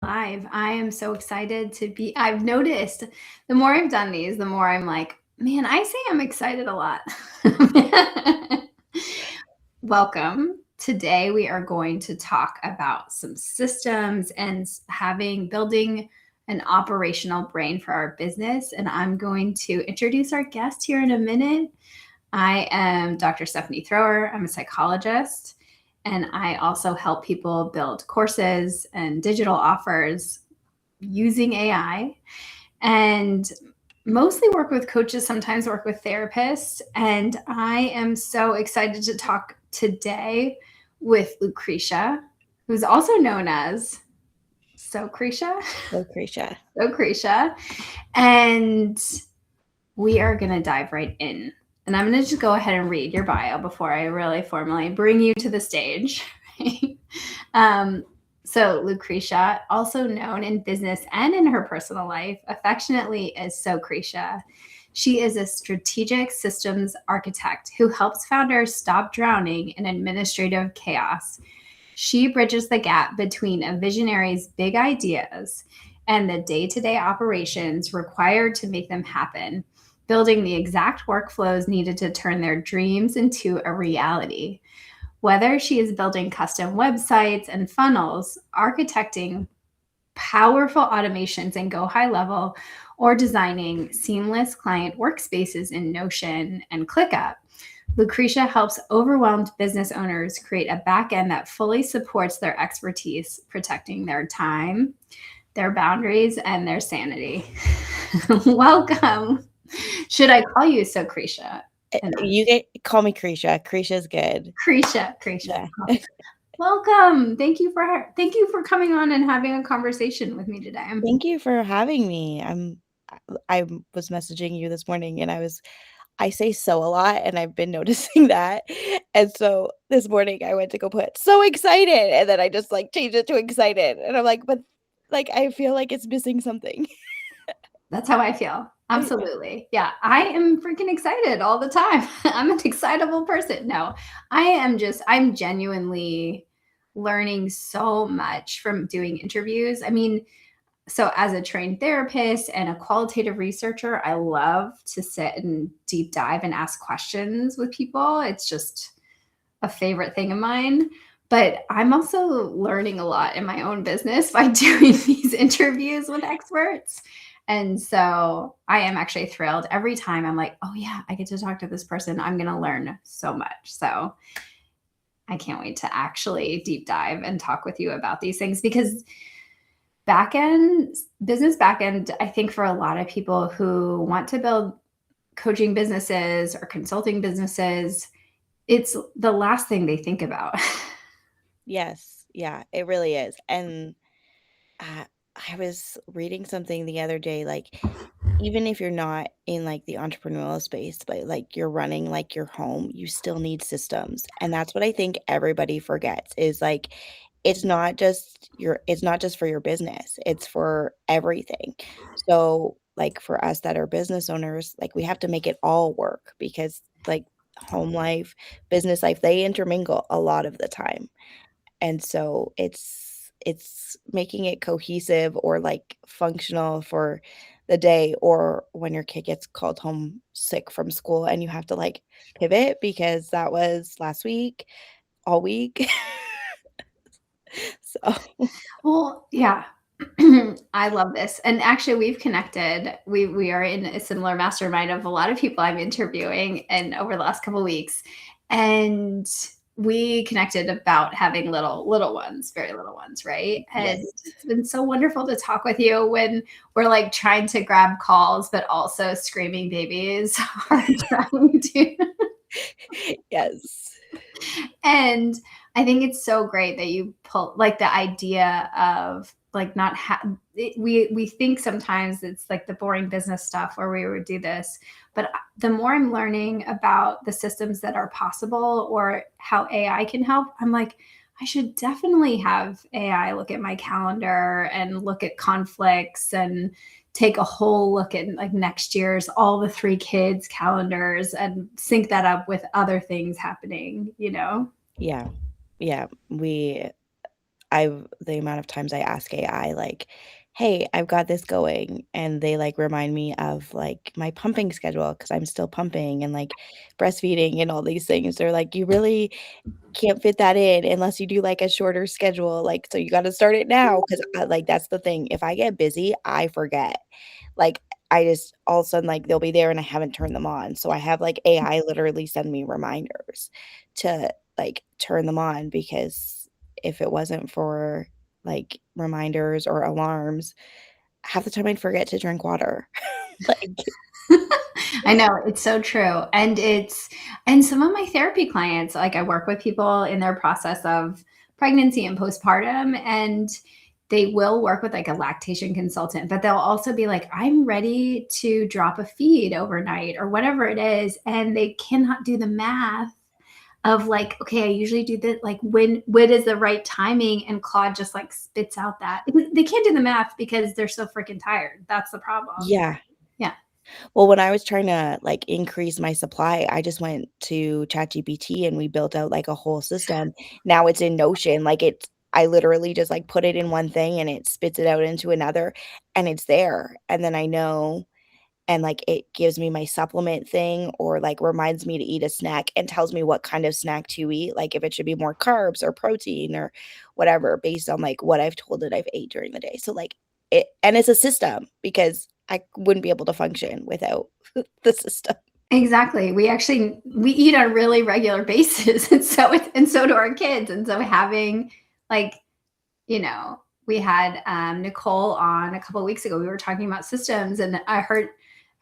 Live. I am so excited to be. I've noticed the more I've done these, the more I'm like, man, I say I'm excited a lot. Welcome. Today we are going to talk about some systems and building an operational brain for our business. And I'm going to introduce our guest here in a minute. I am Dr. Stephanie Thrower. I'm a psychologist, and I also help people build courses and digital offers using AI, and mostly work with coaches, sometimes work with therapists. And I am so excited to talk today with Lucretia, who's also known as Lucretia. Lucretia. Lucretia. And we are going to dive right in. And I'm going to just go ahead and read your bio before I really formally bring you to the stage. um, so, Lucretia, also known in business and in her personal life, affectionately as Socretia, she is a strategic systems architect who helps founders stop drowning in administrative chaos. She bridges the gap between a visionary's big ideas and the day to day operations required to make them happen, building the exact workflows needed to turn their dreams into a reality. Whether she is building custom websites and funnels, architecting powerful automations in Go High Level, or designing seamless client workspaces in Notion and ClickUp, Lucretia helps overwhelmed business owners create a backend that fully supports their expertise, protecting their time, their boundaries, and their sanity. Welcome. Should I call you Socretia? You get call me Cretia. Cretia's good. Cretia. Yeah. Welcome. Thank you for coming on and having a conversation with me today. Thank you for having me. I was messaging you this morning and I say so a lot and I've been noticing that. And so this morning I went to go put so excited and then I just like changed it to excited. And I'm like, but like I feel like it's missing something. That's how I feel. Absolutely. Yeah. I am freaking excited all the time. I'm an excitable person. No, I'm genuinely learning so much from doing interviews. I mean, so as a trained therapist and a qualitative researcher, I love to sit and deep dive and ask questions with people. It's just a favorite thing of mine. But I'm also learning a lot in my own business by doing these interviews with experts. And so I am actually thrilled every time. I'm like, oh, yeah, I get to talk to this person. I'm going to learn so much. So I can't wait to actually deep dive and talk with you about these things, because business backend, I think for a lot of people who want to build coaching businesses or consulting businesses, it's the last thing they think about. Yes. Yeah, it really is. And uh, I was reading something the other day, like even if you're not in like the entrepreneurial space, but like you're running like your home, you still need systems. And that's what I think everybody forgets is like it's not just for your business, it's for everything. So like for us that are business owners, like we have to make it all work because like home life, business life, they intermingle a lot of the time. And so it's making it cohesive or, like, functional for the day or when your kid gets called home sick from school and you have to, like, pivot because that was last week, all week. So Well, yeah. I love this. And actually we've connected. We are in a similar mastermind of a lot of people I'm interviewing and over the last couple of weeks. And we connected about having little ones, very little ones, right? And yes. it's been so wonderful to talk with you when we're like trying to grab calls, but also screaming babies are trying to. Yes. And I think it's so great that you pull like the idea of like not we think sometimes it's like the boring business stuff where we would do this, but the more I'm learning about the systems that are possible or how AI can help, I'm like, I should definitely have AI look at my calendar and look at conflicts and take a whole look at like next year's all the three kids calendars and sync that up with other things happening, you know? Yeah. Yeah. I've the amount of times I ask AI, like, "Hey, I've got this going," and they, like, remind me of, like, my pumping schedule because 'cause I'm still pumping and, like, breastfeeding and all these things. They're like, "You really can't fit that in unless you do, like, a shorter schedule, like, so you gotta start it now," 'cause like, that's the thing. If I get busy, I forget. Like, I just all of a sudden, like, they'll be there and I haven't turned them on. So I have, like, AI literally send me reminders to, like, turn them on because if it wasn't for, like, reminders or alarms, half the time I'd forget to drink water. Like I know, it's so true. And some of my therapy clients, like I work with people in their process of pregnancy and postpartum, and they will work with like a lactation consultant, but they'll also be like, I'm ready to drop a feed overnight or whatever it is. And they cannot do the math of like, okay, I usually do that. Like when is the right timing? And Claude just like spits out that they can't do the math because they're so freaking tired. That's the problem. yeah. Yeah. Well, when I was trying to, like, increase my supply, I just went to ChatGPT and we built out, like, a whole system. Now it's in Notion, like, it's I literally just, like, put it in one thing and it spits it out into another, and it's there, and then I know and, like, it gives me my supplement thing or, like, reminds me to eat a snack and tells me what kind of snack to eat, like, if it should be more carbs or protein or whatever based on, like, what I've told it I've ate during the day. So, like, it's a system because I wouldn't be able to function without the system. Exactly. We eat on a really regular basis, and so do our kids. And so having like, we had Nicole on a couple of weeks ago. We were talking about systems, and I heard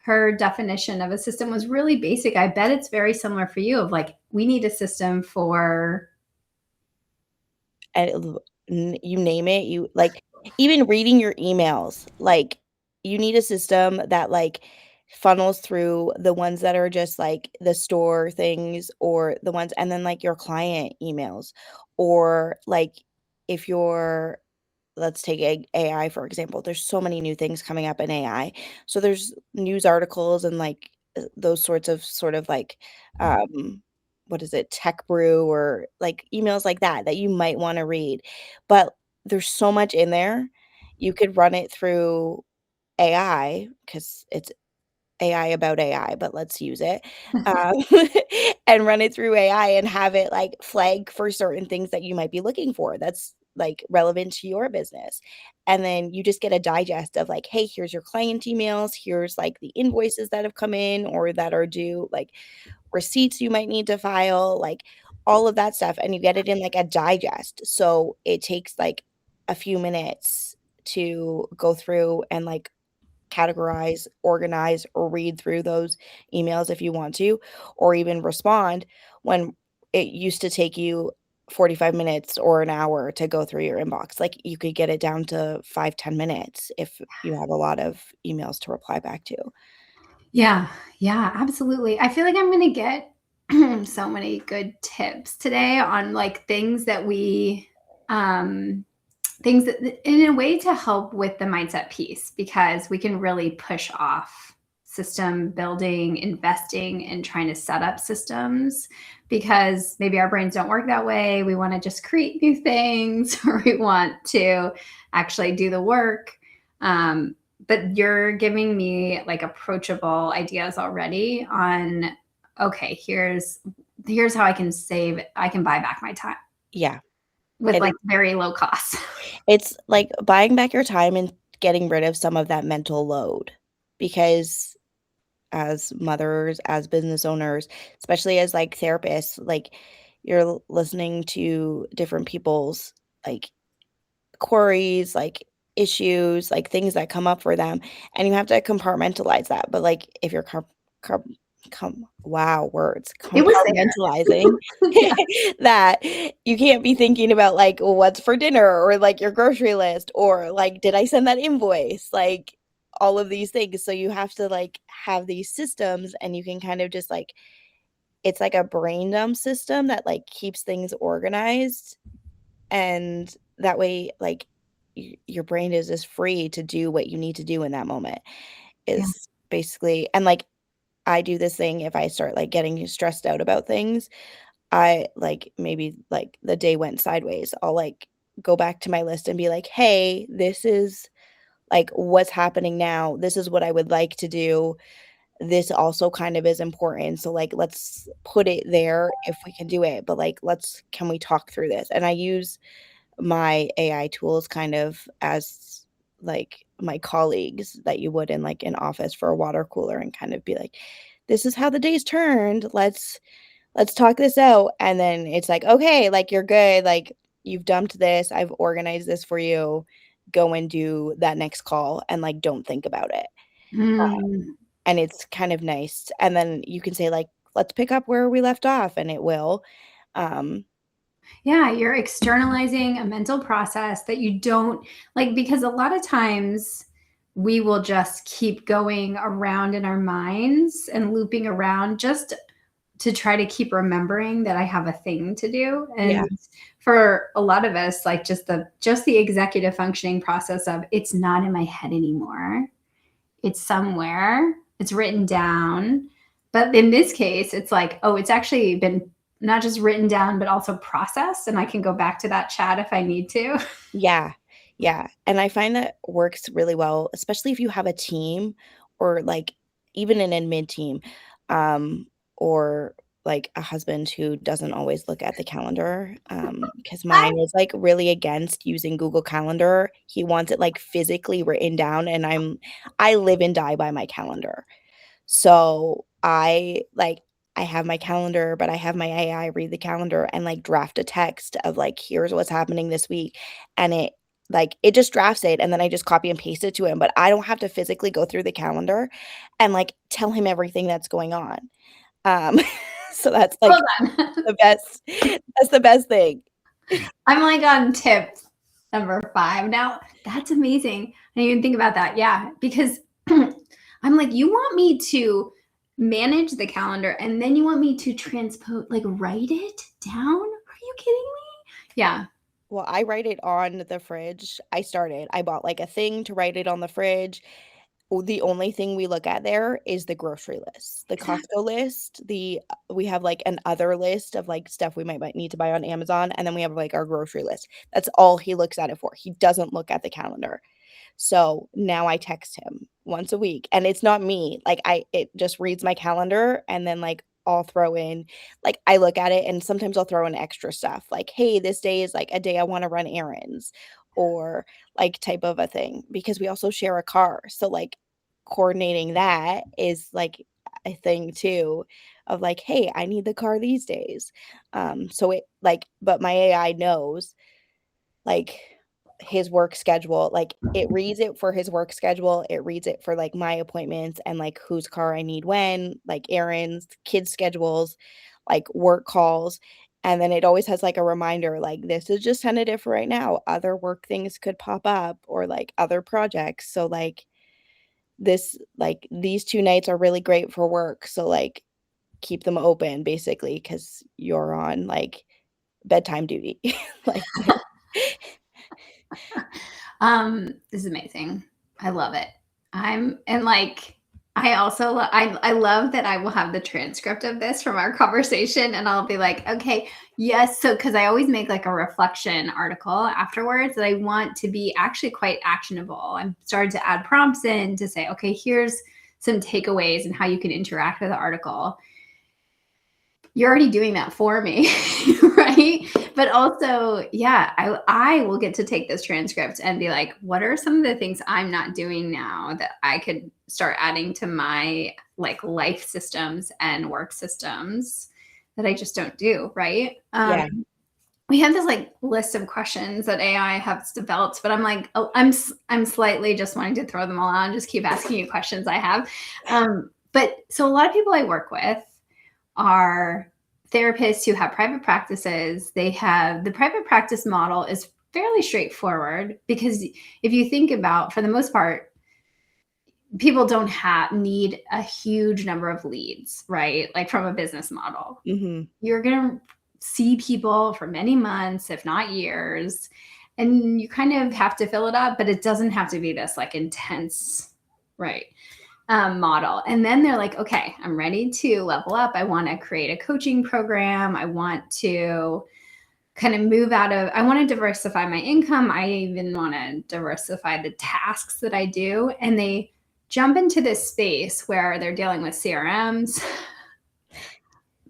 her definition of a system was really basic. I bet it's very similar for you. Of like, we need a system for And you name it, you like, even reading your emails, like, you need a system that, like, funnels through the ones that are just, like, the store things or the ones and then, like, your client emails or, like, if you're let's take AI, for example, there's so many new things coming up in AI. So there's news articles and, like, those sorts of sort of, like, um, what is it, Tech Brew or, like, emails like that, that you might wanna read. But there's so much in there, you could run it through AI because it's AI about AI, but let's use it, um, and run it through AI and have it, like, flag for certain things that you might be looking for that's, like, relevant to your business, and then you just get a digest of, like, "Hey, here's your client emails, here's, like, the invoices that have come in or that are due, like, receipts you might need to file," like, all of that stuff, and you get it in, like, a digest, so it takes, like, a few minutes to go through and, like, categorize, organize, or read through those emails if you want to, or even respond when it used to take you 45 minutes or an hour to go through your inbox. Like, you could get it down to 5, 10 minutes if you have a lot of emails to reply back to. Yeah, yeah, absolutely. I feel like I'm going to get so many good tips today on like um, things that, in a way, to help with the mindset piece, because we can really push off system building, investing, and trying to set up systems because maybe our brains don't work that way. We want to just create new things or we want to actually do the work. But you're giving me like approachable ideas already on, okay, here's how I can buy back my time Yeah, with it like very low costs. it's like buying back your time and getting rid of some of that mental load because as mothers, as business owners, especially as, like, therapists, like, you're listening to different people's, like, queries, like, issues, like, things that come up for them, and you have to compartmentalize that, but, like, if you're com wow, words, It was there. compartmentalizing Yeah. that, you can't be thinking about, like, what's for dinner or, like, your grocery list or, like, did I send that invoice? Like, all of these things, so you have to, like, have these systems, and you can kind of just, like it's like a brain dump system that, like, keeps things organized and that way, like, your brain is just free to do what you need to do in that moment, Yeah. is basically and, like, I do this thing if I start, like, getting stressed out about things, I like, maybe, like, the day went sideways, I'll, like, go back to my list and be like, "Hey, this is, like, what's happening now. This is what I would like to do. This also kind of is important. So, like, let's put it there if we can do it, but, like, can we talk through this?" And I use my AI tools kind of as, like, my colleagues that you would in, like, an office for a water cooler and kind of be like, "This is how the day's turned. Let's talk this out." And then it's like, "Okay, like, you're good, like, you've dumped this, I've organized this for you. Go and do that next call and, like, don't think about it." Mm. And it's kind of nice. And then you can say, like, "Let's pick up where we left off," and it will. Um, Yeah, you're externalizing a mental process that you don't like, because a lot of times we will just keep going around in our minds and looping around just to try to keep remembering that I have a thing to do. yeah, And for a lot of us, like just the executive functioning process of it's not in my head anymore. It's somewhere, it's written down. But in this case, it's like, oh, it's actually been not just written down, but also processed. And I can go back to that chat if I need to. yeah, yeah, and I find that works really well, especially if you have a team or, like, even an admin team, um, or, like, a husband who doesn't always look at the calendar, because I mine is, like, really against using Google Calendar. He wants it, like, physically written down, and I live and die by my calendar. So, I have my calendar, but I have my AI read the calendar and, like, draft a text of, like, "Here's what's happening this week," and it just drafts it, and then I just copy and paste it to him, but I don't have to physically go through the calendar and, like, tell him everything that's going on. Um, so that's, hold like, on. the best that's the best thing. I'm like on tip number 5 now. That's amazing. I didn't even think about that. Yeah, because I'm like, you want me to manage the calendar and then you want me to transpose, like write it down? Are you kidding me? Yeah. Well, I write it on the fridge. I bought, like, a thing to write it on the fridge. The only thing we look at there is the grocery list, the Exactly. Costco list, we have, like, an other list of, like, stuff we might need to buy on Amazon, and then we have, like, our grocery list. That's all he looks at it for. He doesn't look at the calendar. So, now I text him once a week, and it's not me, like, I it just reads my calendar, and then, like, I'll throw in I look at it, and sometimes I'll throw in extra stuff, like, "Hey, this day is, like, a day I wanna run errands," or, like, type of a thing, because we also share a car, so, like, coordinating that is, like, a thing too of, like, "Hey, I need the car these days." So but my AI knows, like, his work schedule, like, it reads it for his work schedule, it reads it for, like, my appointments and, like, whose car I need when, like, errands, kids' schedules, like, work calls, and then it always has, like, a reminder, like, "This is just tentative for right now, other work things could pop up or, like, other projects, so, these 2 nights are really great for work, so, like, keep them open," basically, because 'cause you're on, like, bedtime duty. Like This is amazing. I love it. I'm and like I also I love that I will have the transcript of this from our conversation and I'll be like, okay, yes, so cuz I always make like a reflection article afterwards that I want to be actually quite actionable. I'm started to add prompts in to say, okay, here's some takeaways and how you can interact with the article. You're already doing that for me, right? But also, yeah, I will get to take this transcript and be like, what are some of the things I'm not doing now that I could start adding to my like life systems and work systems that I just don't do, right? Yeah. We have this like list of questions that AI has developed, but I'm like, oh, I'm slightly just wanting to throw them all out and just keep asking you questions I have. But so a lot of people I work with are therapists who have private practices. They have the private practice model is fairly straightforward because if you think about, for the most part, people don't have need a huge number of leads, right? Like from a business model. Mhm. You're going to see people for many months, if not years, and you kind of have to fill it up, but it doesn't have to be this like intense, right? Model. And then they're like, okay, I'm ready to level up. I want to create a coaching program. I want to kind of move out of, I want to diversify my income. I even want to diversify the tasks that I do. And they jump into this space where they're dealing with CRMs,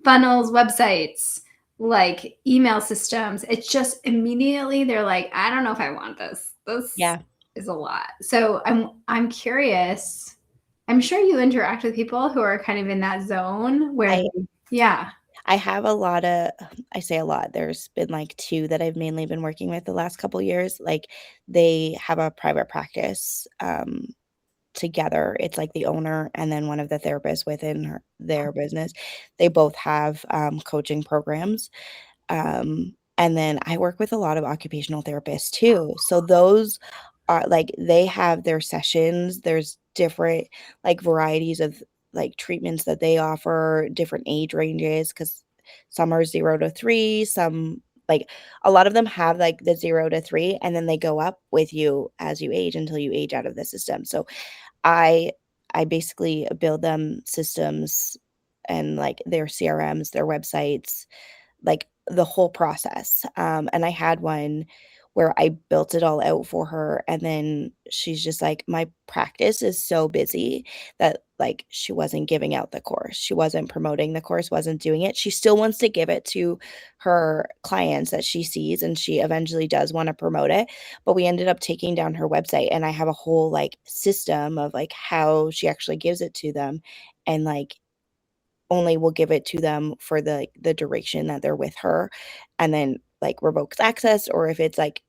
funnels, websites, like email systems. It's just immediately they're like, I don't know if I want this. This Yeah. is a lot. So I'm curious. I'm sure you interact with people who are kind of in that zone where I yeah. I have a lot of I say a lot, there's been, like, 2 that I've mainly been working with the last couple years, like, they have a private practice, together. It's, like, the owner and then one of the therapists within their business. They both have, coaching programs. And then I work with a lot of occupational therapists too. So those are like they have their sessions. There's different like varieties of like treatments that they offer, different age ranges because some are 0 to 3, some like a lot of them have like the 0 to 3, and then they go up with you as you age until you age out of the system. So I I basically build them systems and like their CRMs, their websites, like, the whole process, and I had one where I built it all out for her, and then she's just like, "My practice is so busy that, like, she wasn't giving out the course. She wasn't promoting the course, wasn't doing it." She still wants to give it to her clients that she sees, and she eventually does wanna promote it, but we ended up taking down her website, and I have a whole, like, system of, like, how she actually gives it to them, and, like, only will give it to them for the duration that they're with her, and then, like, revokes access, or if it's, like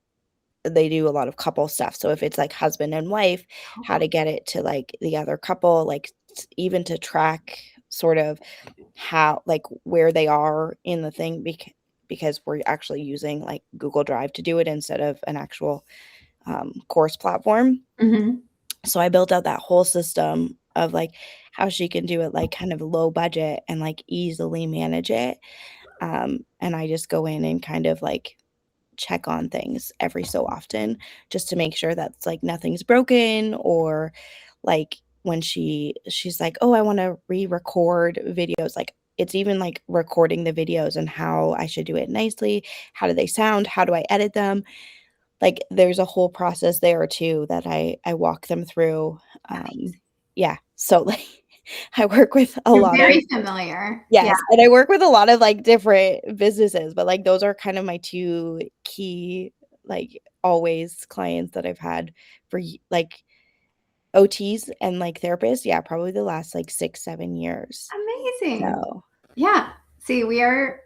they do a lot of couple stuff, so if it's, like, husband and wife, how to get it to, like, the other couple, like, even to track sort of how like, where they are in the thing because we're actually using, like, Google Drive to do it instead of an actual, course platform. Mhm. So I built out that whole system of, like, how she can do it, like, kind of low budget and, like, easily manage it, and I just go in and kind of, like, check on things every so often just to make sure that's, like, nothing's broken or, like, when she's like, "Oh, I wanna re-record videos," like, it's even, like, recording the videos and how I should do it nicely, how do they sound, how do I edit them, like, there's a whole process there too that I walk them through, um, Amazing. yeah, so, like, I work with a You're lot of very familiar. Yeah. yes, and I work with a lot of, like, different businesses, but, like, those are kind of my 2 key, like, always clients that I've had for y like, OTs and, like, therapists, yeah, probably the last, like, 6, 7 years, Amazing. so Yeah. See, we're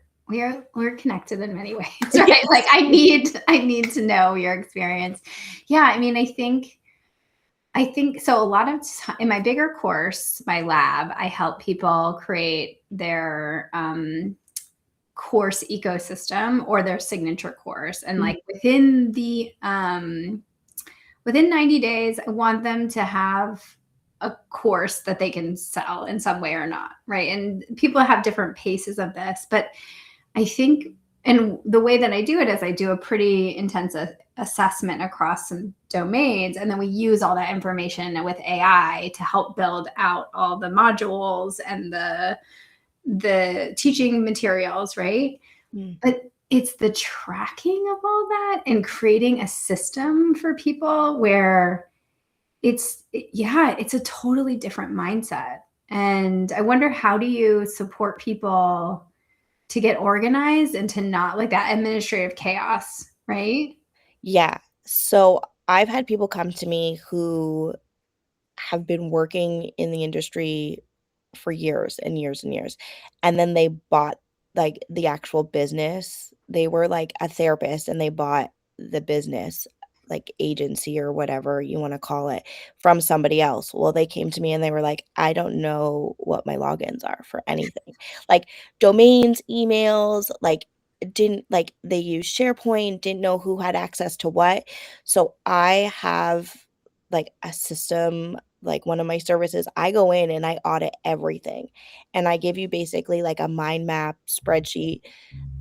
connected in many ways, right? Like yes. I need to know your experience. Yeah, I mean, I think so. A lot of in my bigger course, my lab, I help people create their course ecosystem or their signature course, and Mhm, like within 90 days, I want them to have a course that they can sell in some way or not, right? And people have different paces of this, but I think, and the way that I do it is I do a pretty intensive assessment across some domains, and then we use all that information with AI to help build out all the modules and the teaching materials, right? mm. But it's the tracking of all that and creating a system for people where yeah, it's a totally different mindset. And I wonder, how do you support people to get organized and to not like that administrative chaos, right? Yeah, so I've had people come to me who have been working in the industry for years and years and years, and then they bought, like, the actual business. They were, like, a therapist, and they bought the business, like, agency or whatever you wanna call it, from somebody else. Well, they came to me and they were like, "I don't know what my logins are for anything." Like, domains, emails, like, didn't like, they used SharePoint, didn't know who had access to what. So I have, like, a system like one of my services, I go in and I audit everything. And I give you basically like a mind map spreadsheet.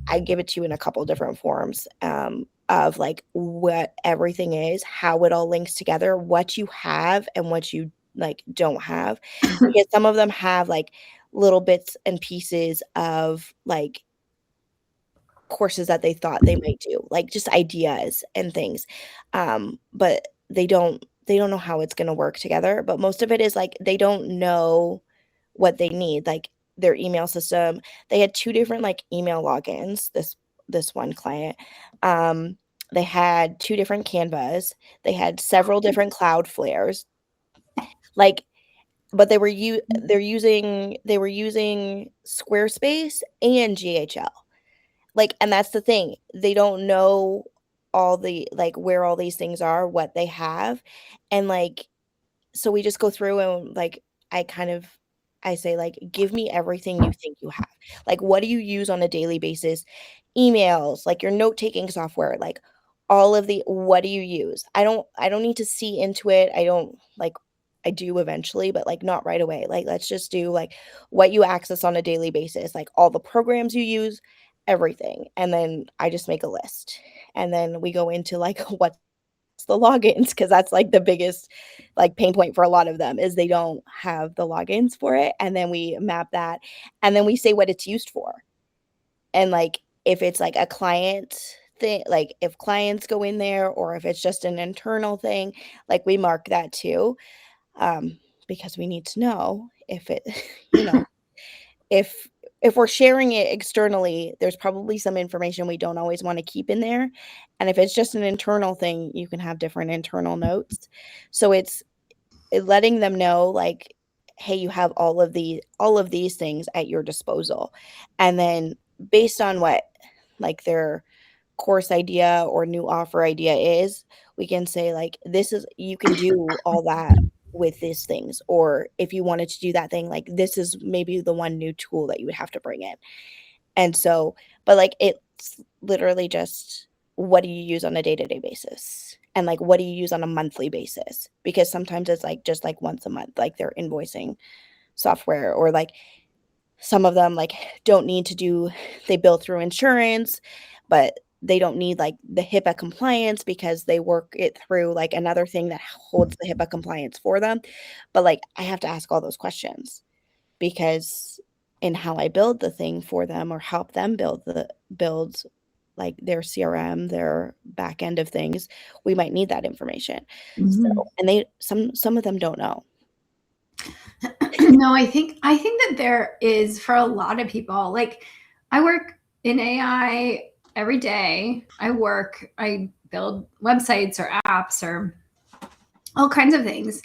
I give it to you in a couple different forms of like what everything is, how it all links together, what you have and what you like don't have. Because some of them have like little bits and pieces of like courses that they thought they might do, like just ideas and things. But they don't know how it's going to work together, but most of it is like they don't know what they need, like their email system. They had two different like email logins, this one client. Um they had two different Canvas. They had several different Cloudflares. Like, but they were using Squarespace and GHL. Like, and that's the thing. They don't know all the like where all these things are, what they have. And like, so we just go through and like I kind of I say like, give me everything you think you have. Like, what do you use on a daily basis? Emails, like your note-taking software, like all of the what do you use? I don't need to see into it. I don't like I do eventually, but like not right away. Like let's just do like what you access on a daily basis, like all the programs you use, everything. And then I just make a list. And then we go into like what's the logins, because that's like the biggest like pain point for a lot of them is they don't have the logins for it. And then we map that and then we say what it's used for. And like if it's like a client thing, like if clients go in there or if it's just an internal thing, like we mark that too. Um, because we need to know if it, you know, if if we're sharing it externally, there's probably some information we don't always want to keep in there. And if it's just an internal thing, you can have different internal notes. So it's letting them know like, hey, you have all of these things at your disposal. And then based on what like their course idea or new offer idea is, we can say like this is you can do all that with these things, or if you wanted to do that thing, like this is maybe the one new tool that you would have to bring in. And so, but like it's literally just what do you use on a day-to-day basis? And like what do you use on a monthly basis? Because sometimes it's like just like once a month, like their invoicing software, or like some of them, like, don't need to do they bill through insurance, but they don't need, like, the HIPAA compliance because they work it through, like, another thing that holds the HIPAA compliance for them. But, like, I have to ask all those questions because in how I build the thing for them or help them build, like, their CRM, their back end of things, we might need that information. So Mhm. and they some of them don't know. No, I think that there is for a lot of people. Like I work in AI every day. I build websites or apps or all kinds of things.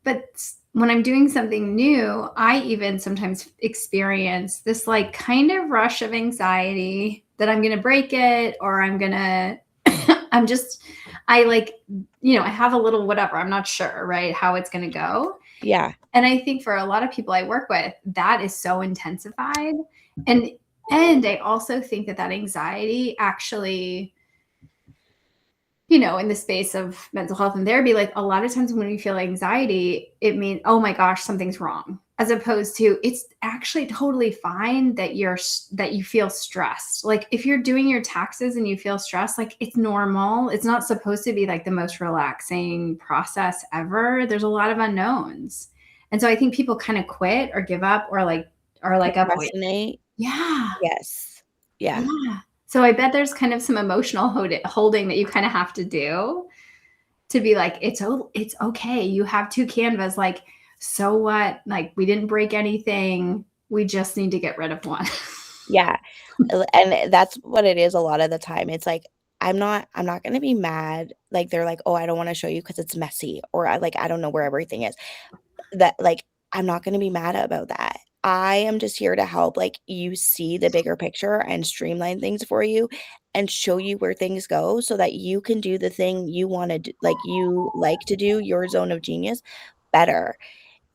But when I'm doing something new, I even sometimes experience this like kind of rush of anxiety that I'm going to break it or I'm going to I'm just I like I have a little whatever. I'm not sure, right, how it's going to go. Yeah. And I think for a lot of people I work with, that is so intensified. And and I also think that that anxiety actually, in the space of mental health and therapy, like a lot of times when we feel anxiety, it means, oh my gosh, something's wrong. As opposed to it's actually totally fine that you feel stressed. Like if you're doing your taxes and you feel stressed, like it's normal. It's not supposed to be like the most relaxing process ever. There's a lot of unknowns. And so I think people kind of quit or give up or avoid. Procrastinate. Yeah. Yes. Yeah. Yeah. So I bet there's kind of some emotional holding that you kind of have to do to be like, it's okay. You have two Canvas. Like, so what? Like, we didn't break anything. We just need to get rid of one. Yeah. And that's what it is a lot of the time. It's like, I'm not gonna be mad, like, they're like, "Oh, I don't wanna show you because it's messy," or I don't know where everything is. That like, I'm not gonna be mad about that. I am just here to help, like, you see the bigger picture and streamline things for you and show you where things go so that you can do the thing you wanna like, you like to do, your zone of genius, better.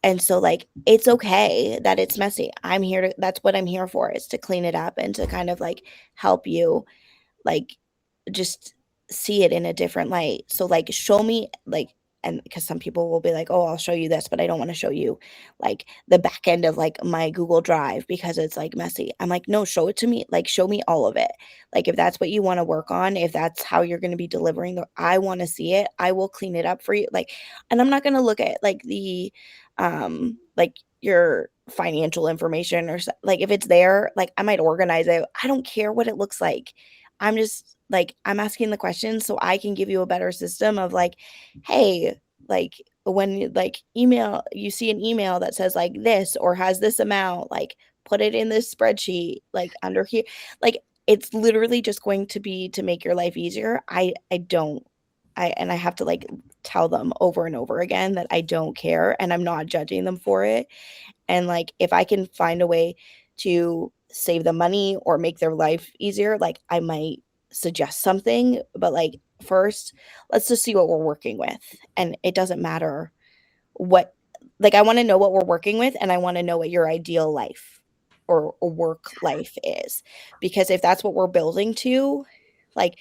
And so, like, it's okay that it's messy. I'm here to that's what I'm here for, is to clean it up and to kind of, like, help you, like, just see it in a different light. So, like, show me, like and because some people will be like, "Oh, I'll show you this, but I don't wanna show you, like, the back end of, like, my Google Drive because it's, like, messy." I'm like, "No, show it to me. Like, show me all of it. Like, if that's what you wanna work on, if that's how you're gonna be delivering the I wanna see it. I will clean it up for you." Like, and I'm not gonna look at, like, your financial information or like if it's there, like I might organize it. I don't care what it looks like. I'm just like I'm asking the questions so I can give you a better system of like, hey, like when like email you see an email that says like this or has this amount, like put it in this spreadsheet like under here. Like it's literally just going to be to make your life easier. I don't I have to like tell them over and over again that I don't care and I'm not judging them for it. And, like, if I can find a way to save them money or make their life easier, like, I might suggest something, but, like, first, let's just see what we're working with, and it doesn't matter what like, I wanna know what we're working with, and I wanna know what your ideal life or work life is, because if that's what we're building to, like,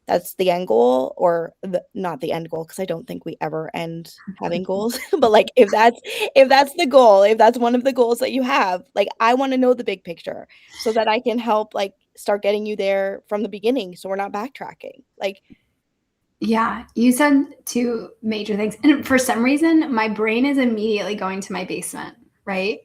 that's the end goal or the not the end goal because I don't think we ever end having goals, but, like, if that's the goal, if that's one of the goals that you have, like, I wanna know the big picture so that I can help, like, start getting you there from the beginning so we're not backtracking, like Yeah, you said two major things. And for some reason, my brain is immediately going to my basement, right?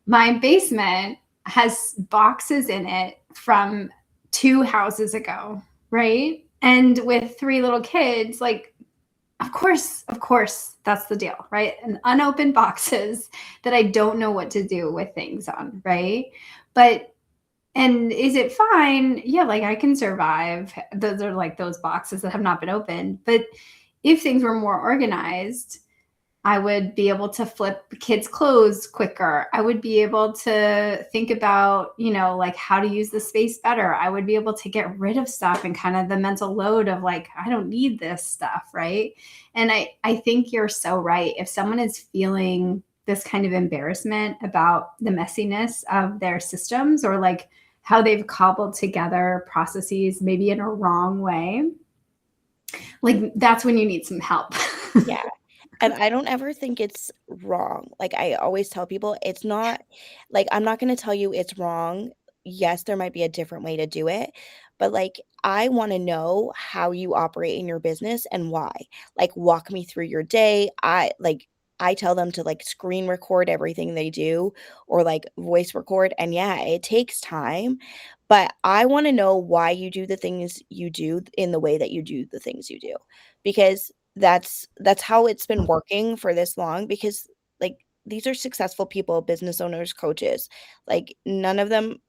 My basement has boxes in it from 2 houses ago, right? And with 3 little kids, like, of course, that's the deal, right? And unopened boxes that I don't know what to do with things on, right? But and is it fine? Yeah, like I can survive. Those are like those boxes that have not been opened. But if things were more organized, I would be able to flip kids' clothes quicker. I would be able to think about, like how to use the space better. I would be able to get rid of stuff and kind of the mental load of like, I don't need this stuff, right? And I think you're so right. If someone is feeling this kind of embarrassment about the messiness of their systems or like how they've cobbled together processes maybe in a wrong way, like that's when you need some help. yeah. And I don't ever think it's wrong. Like, I always tell people it's not like, I'm not gonna tell you it's wrong. Yes, there might be a different way to do it, but, like, I wanna know how you operate in your business and why. Like, walk me through your day. I tell them to, like, screen record everything they do or, like, voice record, and yeah, it takes time, but I wanna know why you do the things you do in the way that you do the things you do, because that's how it's been working for this long because, like, these are successful people, business owners, coaches. Like, none of them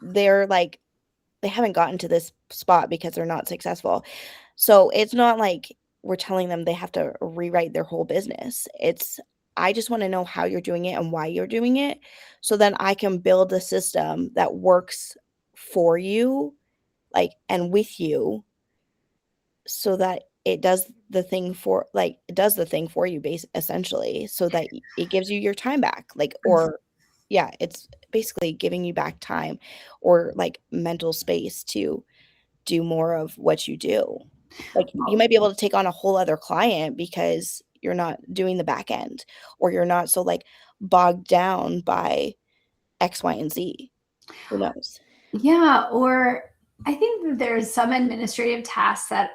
they're, like they haven't gotten to this spot because they're not successful. So, it's not like we're telling them they have to rewrite their whole business. It's I just wanna know how you're doing it and why you're doing it, so then I can build a system that works for you, like, and with you so that it does the thing for you essentially, so that it gives you your time back, like or yeah, it's basically giving you back time or, like, mental space to do more of what you do. Like, you might be able to take on a whole other client because you're not doing the back end, or you're not so, like, bogged down by X, Y, and Z. Who knows? Yeah, or I think that there's some administrative tasks that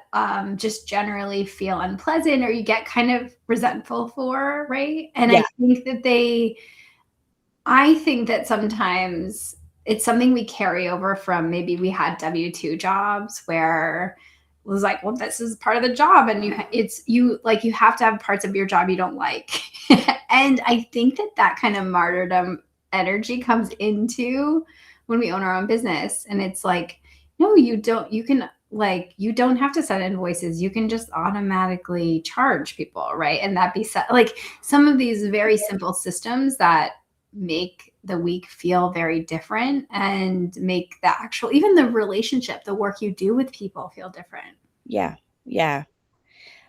just generally feel unpleasant or you get kind of resentful for, right? And Yeah, I think that sometimes it's something we carry over from maybe we had W-2 jobs where it was like, well, this is part of the job. And you have to have parts of your job you don't like. And I think that kind of martyrdom energy comes into when we own our own business. And it's like, no, you don't, you don't have to set invoices. You can just automatically charge people, right? And that be set like some of these very simple systems that make the week feel very different and make the actual even the relationship, the work you do with people feel different. yeah, yeah.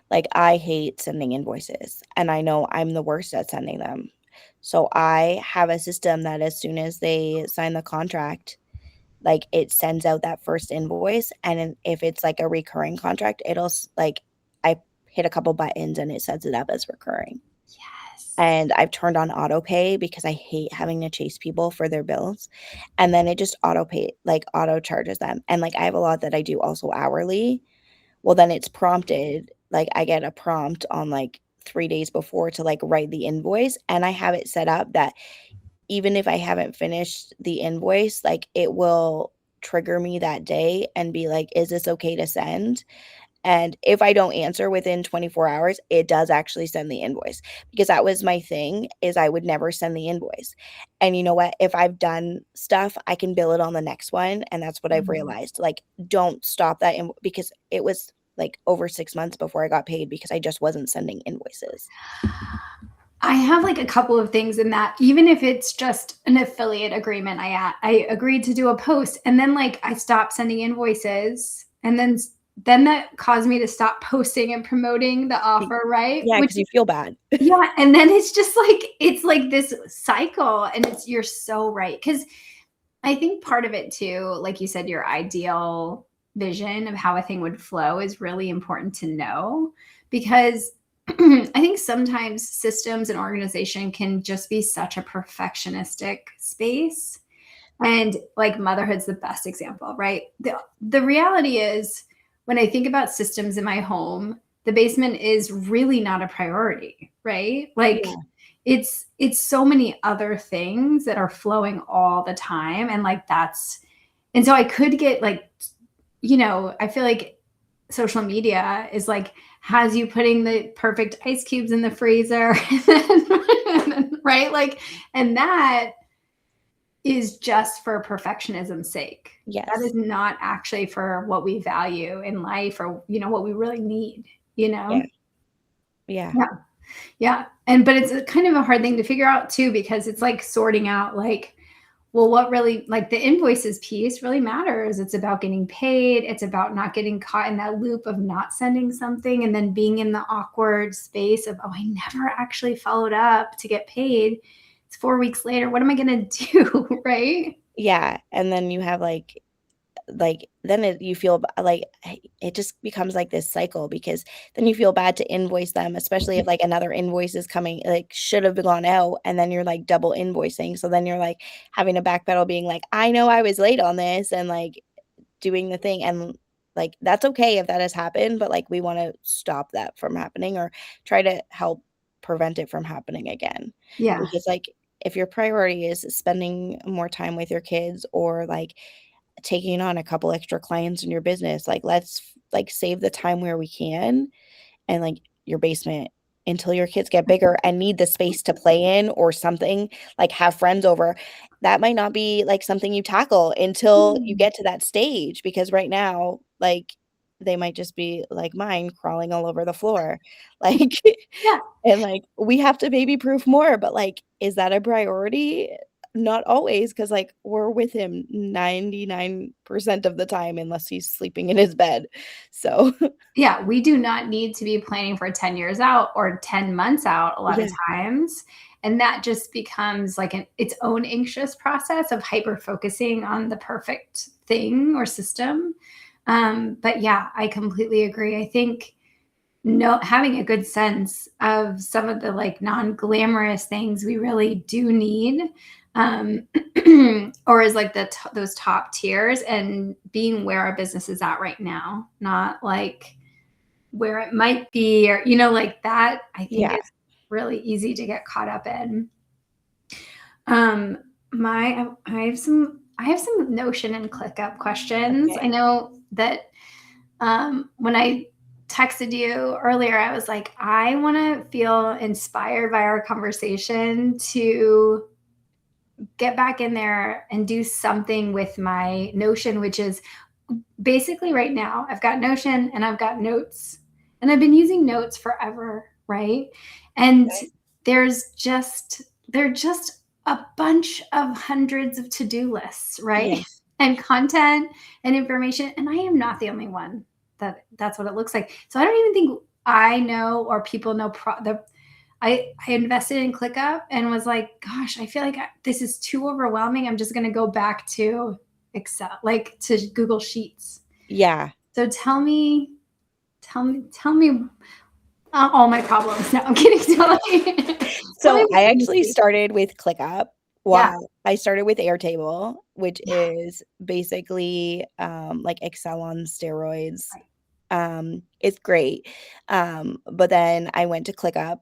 Like, I hate sending invoices, and I know I'm the worst at sending them. So I have a system that as soon as they sign the contract, like, it sends out that first invoice, and then if it's, like, a recurring contract, like, I hit a couple buttons and it sets it up as recurring. Yes. And I've turned on auto pay because I hate having to chase people for their bills, and then it just auto charges them, and, like, I have a lot that I do also hourly. Well, then it's prompted, like, I get a prompt on, like, 3 days before to, like, write the invoice, and I have it set up that even if I haven't finished the invoice, like, it will trigger me that day and be like, "Is this okay to send?" And if I don't answer within 24 hours, it does actually send the invoice, because that was my thing, is I would never send the invoice. And you know what? If I've done stuff, I can bill it on the next one, and that's what I've Mhm. realized. Like, don't stop that because it was, like, over 6 months before I got paid because I just wasn't sending invoices. I have like a couple of things in that, even if it's just an affiliate agreement, I agreed to do a post, and then like I stopped sending invoices, and then that caused me to stop posting and promoting the Y offer, right? Yeah, Which, because you feel bad. yeah, and then it's like this cycle, and you're so right, because I think part of it too, like you said, your ideal vision of how a thing would flow is really important to know, because I think sometimes systems and organization can just be such a perfectionistic space. And like motherhood's the best example, right? The reality is, when I think about systems in my home, the basement is really not a priority, right? Like, Yeah. it's so many other things that are flowing all the time, and like that's and so I could get like, I feel like social media is like, has you putting the perfect ice cubes in the freezer, right? Like, and that is just for perfectionism's sake. That is Yes. not actually for what we value in life, or what we really need, Yeah. Yeah. Yeah. Yeah. And but it's a kind of a hard thing to figure out too, because it's like sorting out, like, well, what really, like, the invoices piece really matters. It's about getting paid. It's about not getting caught in that loop of not sending something and then being in the awkward space of, oh, I never actually followed up to get paid. It's 4 weeks later. What am I going to do? Right. Yeah, and then you have, then you feel like it just becomes like this cycle, because then you feel bad to invoice them, especially if like another invoice is coming, like should have gone out, and then you're like double invoicing. So then you're like having to backpedal, being like, I know I was late on this, and like doing the thing. And like that's okay if that has happened, but like we want to stop that from happening, or try to help prevent it from happening again. Yeah. Because like if your priority is spending more time with your kids, or like taking on a couple extra clients in your business, like, let's, like, save the time where we can, and, like, your basement until your kids get bigger and need the space to play in or something, like, have friends over. That might not be, like, something you tackle until you Mm. get to that stage, because right now, like, they might just be like mine, crawling all over the floor, like, Yeah. and, like, we have to baby proof more, but, like, is that a priority? Not always, because like, we're with him 99% of the time unless he's sleeping in his bed. So, Yeah, we do not need to be planning for 10 years out or 10 months out a lot of yeah, times. And that just becomes like its own anxious process of hyper focusing on the perfect thing or system. But yeah, I completely agree. I think no having a good sense of some of the like non-glamorous things we really do need, um, or is like those top tiers, and being where our business is at right now, not like where it might be, or like that, I think yeah, is really easy to get caught up in. um my I have some Notion and ClickUp questions. I okay, know that, when I texted you earlier, I was like, I want to feel inspired by our conversation to get back in there and do something with my Notion, which is basically right now I've got Notion and I've got Notes, and I've been using Notes forever, right? And okay, they're just a bunch of hundreds of to-do lists, right? yes, And content and information, and I am not the only one that's what it looks like. So I don't even think I know, or people know, I invested in ClickUp and was like, gosh, I feel like this is too overwhelming. I'm just going to go back to Excel, like to Google Sheets. yeah. So tell me all my problems. No, I'm kidding. Tell me So, I what you actually see. started with ClickUp. Yeah. Wow. I started with Airtable, which Yeah. is basically, like Excel on steroids. Right. It's great. But then I went to ClickUp,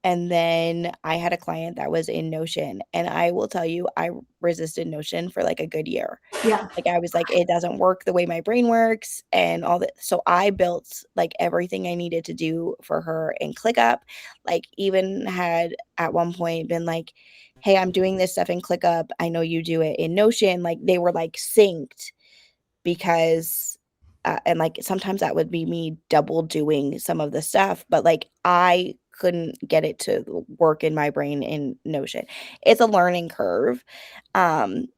And then I had a client that was in Notion, and I will tell you, I resisted Notion for like a good year. Yeah. Like, I was like, "It doesn't work the way my brain works," and all that. So I built, like, everything I needed to do for her in ClickUp, like, even had at one point been like, "Hey, I'm doing this stuff in ClickUp. I know you do it in Notion." Like, they were, like, synced because and, like, sometimes that would be me double doing some of the stuff, but, like, I couldn't get it to work in my brain in Notion. It's a learning curve,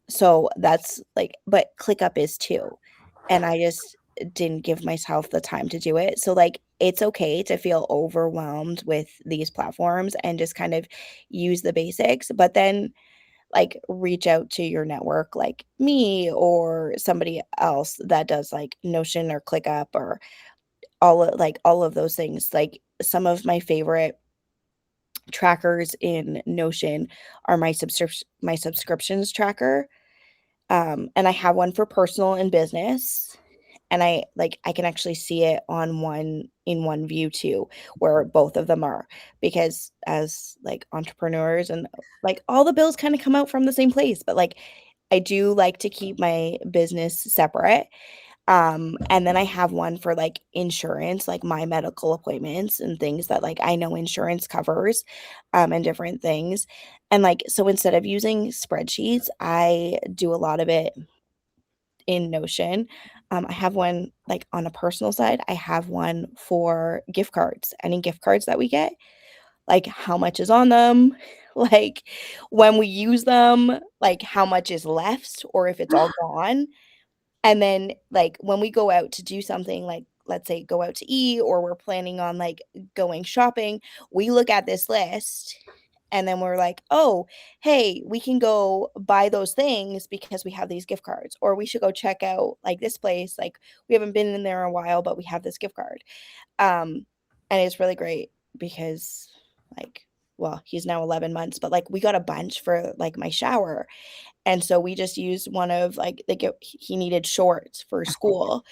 so that's, like, but ClickUp is too, and I just didn't give myself the time to do it, so, like, it's okay to feel overwhelmed with these platforms and just kind of use the basics, but then, like, reach out to your network like me or somebody else that does, like, Notion or ClickUp or all of those things. Like, some of my favorite trackers in Notion are my subscriptions tracker, and I have one for personal and business, and I can actually see it on one view too, where both of them are, because as, like, entrepreneurs and, like, all the bills kinda come out from the same place, but, like, I do like to keep my business separate, and then I have one for, like, insurance, like, my medical appointments and things that, like, I know insurance covers, and different things, and, like, so instead of using spreadsheets, I do a lot of it in Notion. I have one, like, on a personal side, I have one for gift cards, any gift cards that we get, like, how much is on them, like, when we use them, like, how much is left or if it's all gone, and then, like, when we go out to do something, like, let's say go out to eat or we're planning on, like, going shopping, we look at this list and then we're like, "Oh, hey, we can go buy those things because we have these gift cards," or, "We should go check out, like, this place, like, we haven't been in there in a while, but we have this gift card." Um, and it's really great because, like, well, he's now 11 months, but, like, we got a bunch for, like, my shower, and so we just used one of, like, he needed shorts for school,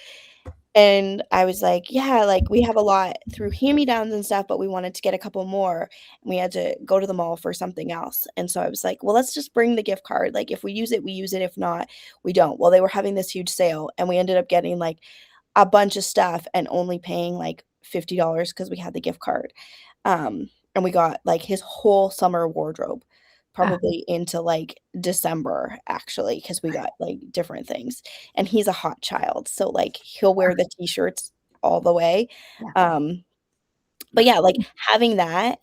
and I was like, "Yeah, like, we have a lot through hand-me-downs and stuff, but we wanted to get a couple more, and we had to go to the mall for something else." And so I was like, "Well, let's just bring the gift card, like, if we use it, we use it, if not, we don't." Well, they were having this huge sale, and we ended up getting, like, a bunch of stuff and only paying, like, $50 because we had the gift card. And we got, like, his whole summer wardrobe, Ah, probably into, like, December, actually, because we got, like, different things, and he's a hot child, so, like, he'll wear the T-shirts all the way. yeah. Um, but yeah, like, having that,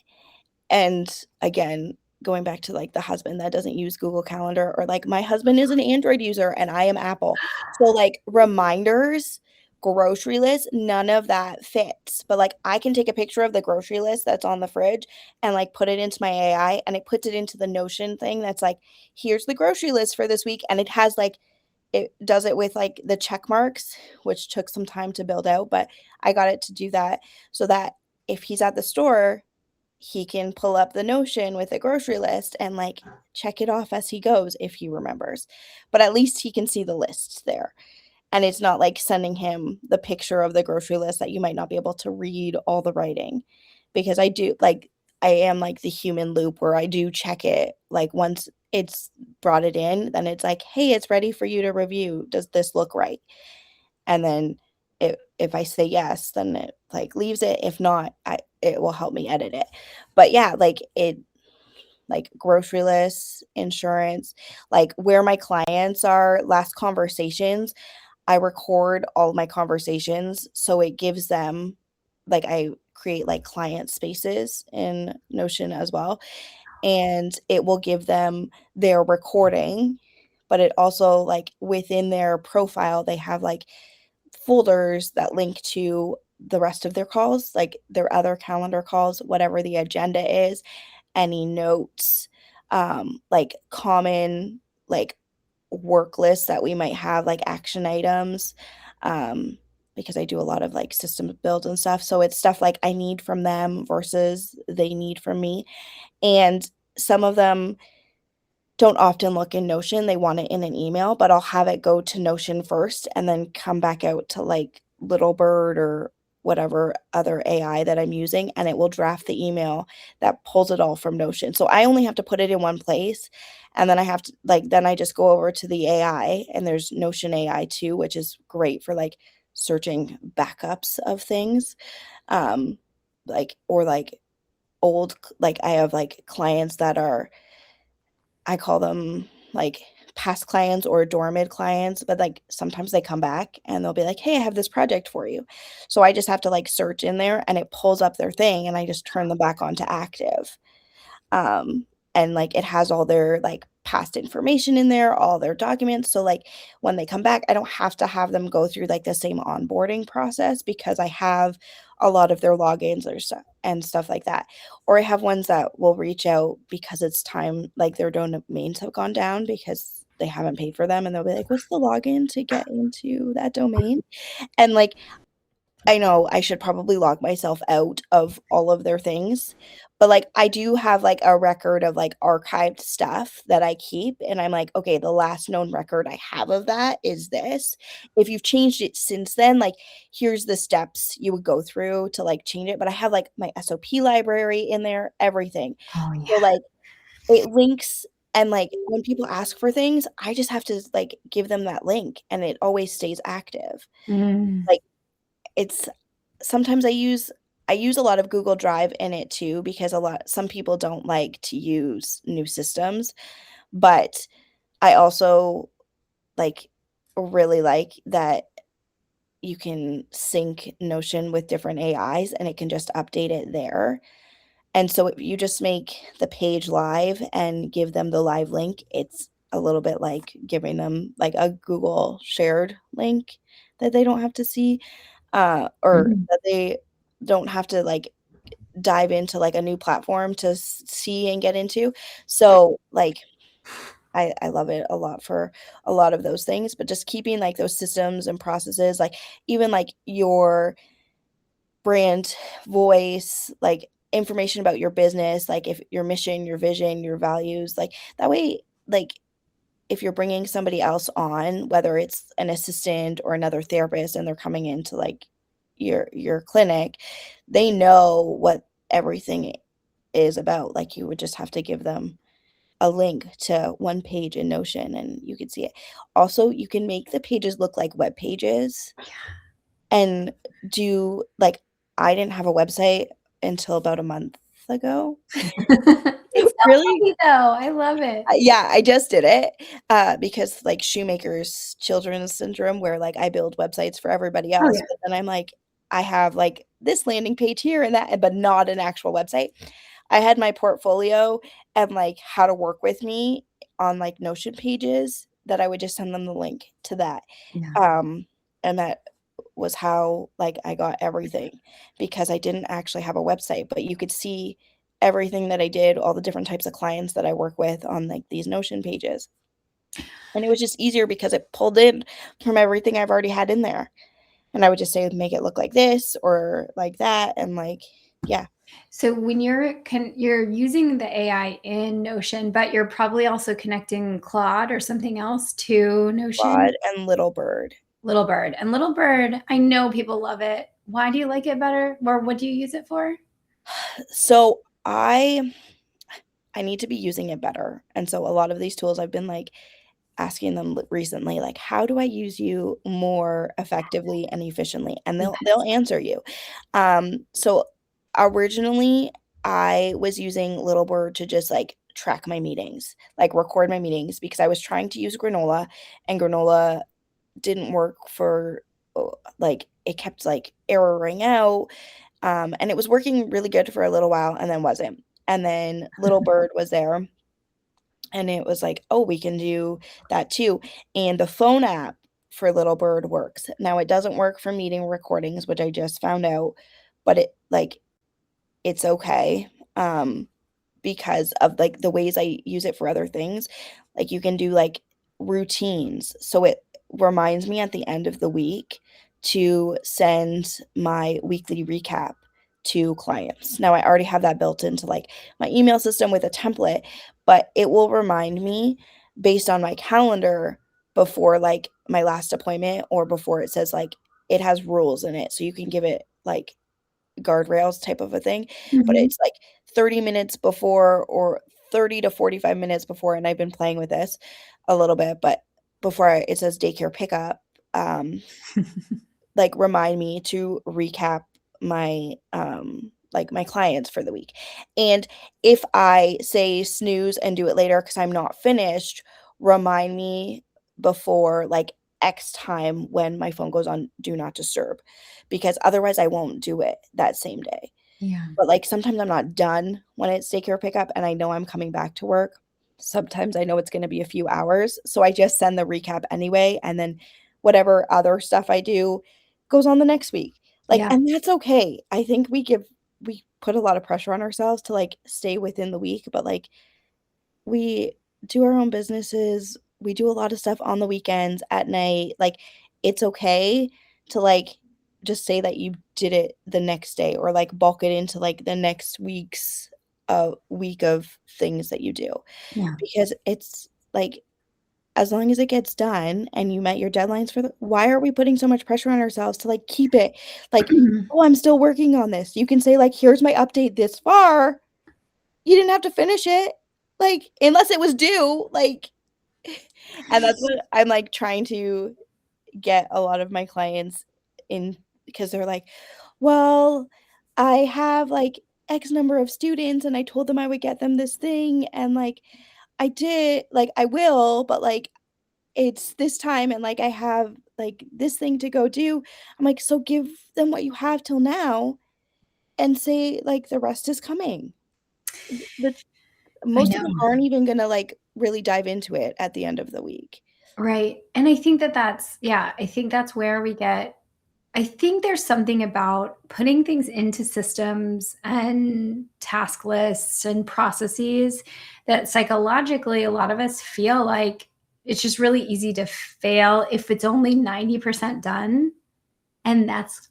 and again, going back to, like, the husband that doesn't use Google Calendar, or, like, my husband is an Android user and I am Apple. So, like, reminders, grocery list, none of that fits. But, like, I can take a picture of the grocery list that's on the fridge and, like, put it into my AI, and it puts it into the Notion thing that's like, "Here's the grocery list for this week," and it has, like, it does it with, like, the check marks, which took some time to build out, but I got it to do that so that if he's at the store, he can pull up the Notion with a grocery list and, like, check it off as he goes if he remembers. But at least he can see the lists there, and it's not, like, sending him the picture of the grocery list that you might not be able to read all the writing, because I am like the human loop where I do check it, like, once it's brought it in, then it's like, "Hey, it's ready for you to review. Does this look right?" And then if I say yes, then it, like, leaves it. If not, I it will help me edit it. But yeah, like, grocery lists, insurance, like, where my clients are, last conversations, I record all my conversations, so it gives them, like, I create, like, client spaces in Notion as well, and it will give them their recording, but it also, like, within their profile, they have, like, folders that link to the rest of their calls, like their other calendar calls, whatever the agenda is, any notes, like common, like, work lists that we might have, like action items, um, because I do a lot of, like, system builds and stuff. So it's stuff like I need from them versus they need from me. And some of them don't often look in Notion, they want it in an email, but I'll have it go to Notion first and then come back out to, like, Littlebird or whatever other AI that I'm using, and it will draft the email that pulls it all from Notion. So I only have to put it in one place, and then I have to then I just go over to the AI, and there's Notion AI too, which is great for like searching backups of things. Or like I have like clients that are, I call them like past clients or dormant clients, but like sometimes they come back and they'll be like, "Hey, I have this project for you." So I just have to like search in there and it pulls up their thing and I just turn them back onto active. Um, and, like, it has all their, like, past information in there, all their documents, so, like, when they come back, I don't have to have them go through, like, the same onboarding process because I have a lot of their logins or stuff like that. Or I have ones that will reach out because it's time like, their domains have gone down because they haven't paid for them, and they'll be like, "What's the login to get into that domain?" And, like, I know I should probably log myself out of all of their things, but, like, I do have, like, a record of, like, archived stuff that I keep, and I'm like, "Okay, the last known record I have of that is this. If you've changed it since then, like, here's the steps you would go through to, like, change it," but I have, like, my SOP library in there, everything. Oh, So, yeah. like, it links and, like, when people ask for things, I just have to, like, give them that link, and it always stays active. Mm. Like, it's sometimes I use a lot of Google Drive in it too because some people don't like to use new systems, but I also, like, really like that you can sync Notion with different AIs and it can just update it there, and so if you just make the page live and give them the live link, it's a little bit like giving them, like, a Google shared link that they don't have to see, or Mhm. that they don't have to, like, dive into, like, a new platform to see and get into. So, like, I love it a lot for a lot of those things, but just keeping, like, those systems and processes, like, even, like, your brand voice, like, information about your business, like, if your mission, your vision, your values, like, that way, like, if you're bringing somebody else on, whether it's an assistant or another therapist and they're coming into, like, your clinic, they know what everything is about, like, you would just have to give them a link to one page in Notion and you could see it. Also, you can make the pages look like web pages and do like, I didn't have a website until about a month ago. It's so Really? funny, though. I love it. Yeah, I just did it, because, like, Shoemaker's children's syndrome where, like, I build websites for everybody Oh, else, yeah. but then I'm like, I have, like, this landing page here and that, but not an actual website. I had my portfolio and, like, how to work with me on, like, Notion pages that I would just send them the link to that, Yeah. um, and that was how, like, I got everything because I didn't actually have a website, but you could see everything that I did, all the different types of clients that I work with on, like, these Notion pages, and it was just easier because it pulled in from everything I've already had in there, and I would just say, "Make it look like this or like that," and, like, yeah, So when you're using the AI in Notion, but you're probably also connecting Claude or something else to Notion? Claude and Little Bird. Little Bird. And Little Bird, I know people love it. Why do you like it better? Or what do you use it for? So, I need to be using it better, and so a lot of these tools I've been, like, asking them recently, like, "How do I use you more effectively and efficiently?" And they'll Yes. answer you. So originally, I was using Littlebird to just, like, track my meetings, like, record my meetings because I was trying to use Granola, and Granola didn't work for, like, it kept, like, erroring out, and it was working really good for a little while and then wasn't. And then Littlebird was there and it was like, "Oh, we can do that too." And the phone app for Little Bird works. Now it doesn't work for meeting recordings, which I just found out, but it's okay, because of, like, the ways I use it for other things. Like, you can do, like, routines, so it reminds me at the end of the week to send my weekly recap to clients. Now, I already have that built into, like, my email system with a template, but it will remind me based on my calendar before, like, my last appointment or before it says, like, it has rules in it, so you can give it like, guardrails type of a thing, but Mhm. it's, like, 30 minutes before or 30 to 45 minutes before, and I've been playing with this a little bit, but before it says daycare pickup, like, remind me to recap my clients for the week. And if I say snooze and do it later because 'cause I'm not finished, remind me before, like, X time when my phone goes on do not disturb, because otherwise I won't do it that same day. Yeah. But, like, sometimes I'm not done when it's daycare pickup and I know I'm coming back to work. Sometimes I know it's gonna be a few hours, so I just send the recap anyway, and then whatever other stuff I do goes on the next week. Like, Yeah. and that's okay. I think we put a lot of pressure on ourselves to, like, stay within the week, but, like, we do our own businesses, we do a lot of stuff on the weekends, at night, like, it's okay to, like, just say that you did it the next day or, like, bulk it into, like, the next week's, week of things that you do, Yeah. because it's, like, as long as it gets done and you met your deadlines for the why are we putting so much pressure on ourselves to, like, keep it, like, "Oh, I'm still working on this." You can say, like, "Here's my update this far." You didn't have to finish it, like, unless it was due, like, and that's what I'm, like, trying to get a lot of my clients in, because they're like, "Well, I have, like, X number of students, and I told them I would get them this thing, and, like, I will, but, like, it's this time, and, like, I have, like, this thing to go do." I'm like, "So give them what you have till now and say, like, the rest is coming." The I Most of know. them aren't even gonna, like, really dive into it at the end of the week. Right. And I think that that's yeah, I think that's where we get I think there's something about putting things into systems and task lists and processes that psychologically a lot of us feel like it's just really easy to fail if it's only 90% done. And that's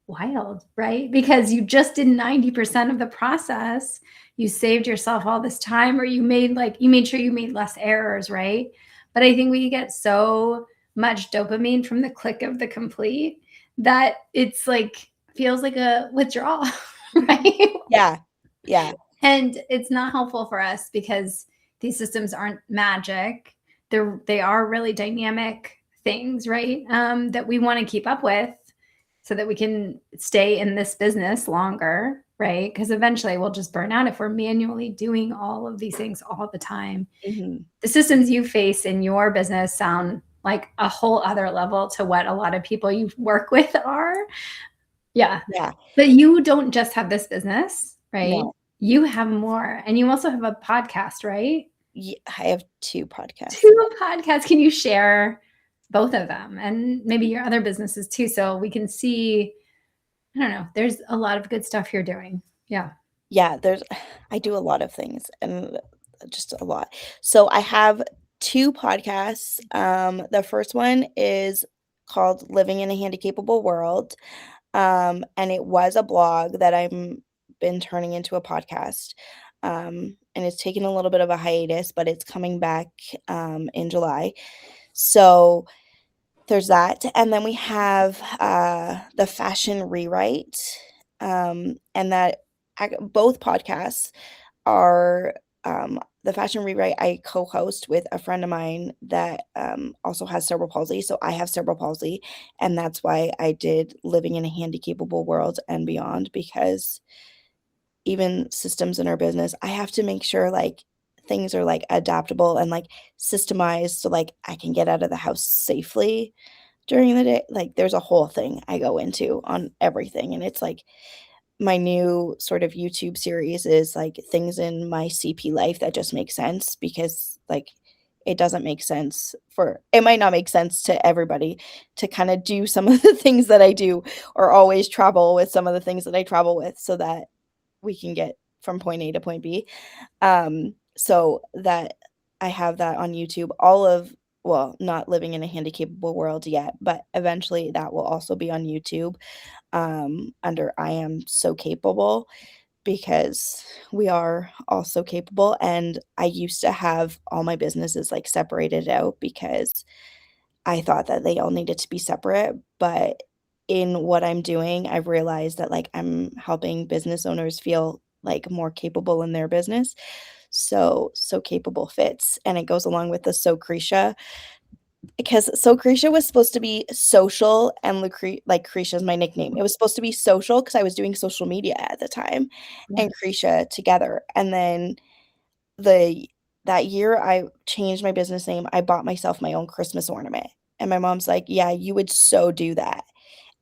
wild, right? Because you just did 90% of the process. You saved yourself all this time, or you made sure you made less errors, right? But I think we get so much dopamine from the click of the complete that it's like feels like a withdrawal, right? Yeah. Yeah. And it's not helpful for us because these systems aren't magic. They are really dynamic things, right? That we want to keep up with so that we can stay in this business longer, right? Because eventually we'll just burn out if we're manually doing all of these things all the time. Mhm. The systems you face in your business sound like a whole other level to what a lot of people you work with are. Yeah. Yeah. But you don't just have this business, right? No. You have more. And you also have a podcast, right? I have 2 podcasts. 2 podcasts. Can you share both of them and maybe your other businesses too so we can see I don't know. There's a lot of good stuff you're doing. Yeah. Yeah, I do a lot of things, and just a lot. So I have 2 podcasts. The first one is called Living in a Handicapable World, and it was a blog that I'm been turning into a podcast, and it's taken a little bit of a hiatus, but it's coming back, in July. So there's that, and then we have, the Fashion Rewrite, and that both podcasts are, the Fashion Rewrite I co-host with a friend of mine that, also has cerebral palsy, so I have cerebral palsy, and that's why I did Living in a Handicapable World and Beyond, because even systems in our business, I have to make sure, like, things are, like, adaptable and, like, systemized so, like, I can get out of the house safely during the day. Like, there's a whole thing I go into on everything, and it's, like, my new sort of YouTube series is, like, things in my CP life that just make sense because, like, it might not make sense to everybody to kinda do some of the things that I do or always travel with some of the things that I travel with so that we can get from point A to point B. So that I have that on YouTube. Well, not Living in a Handicapable World yet, but eventually that will also be on YouTube, under I Am So Capable, because we are all so capable, and I used to have all my businesses, like, separated out because I thought that they all needed to be separate, but in what I'm doing, I've realized that, like, I'm helping business owners feel, like, more capable in their business. So Capable fits, and it goes along with the Lucretia, because Lucretia was supposed to be social, and Lucretia is my nickname. It was supposed to be social because I was doing social media at the time, Yeah. and Cretia together, and then the that year I changed my business name, I bought myself my own Christmas ornament, and my mom's like, "Yeah, you would so do that."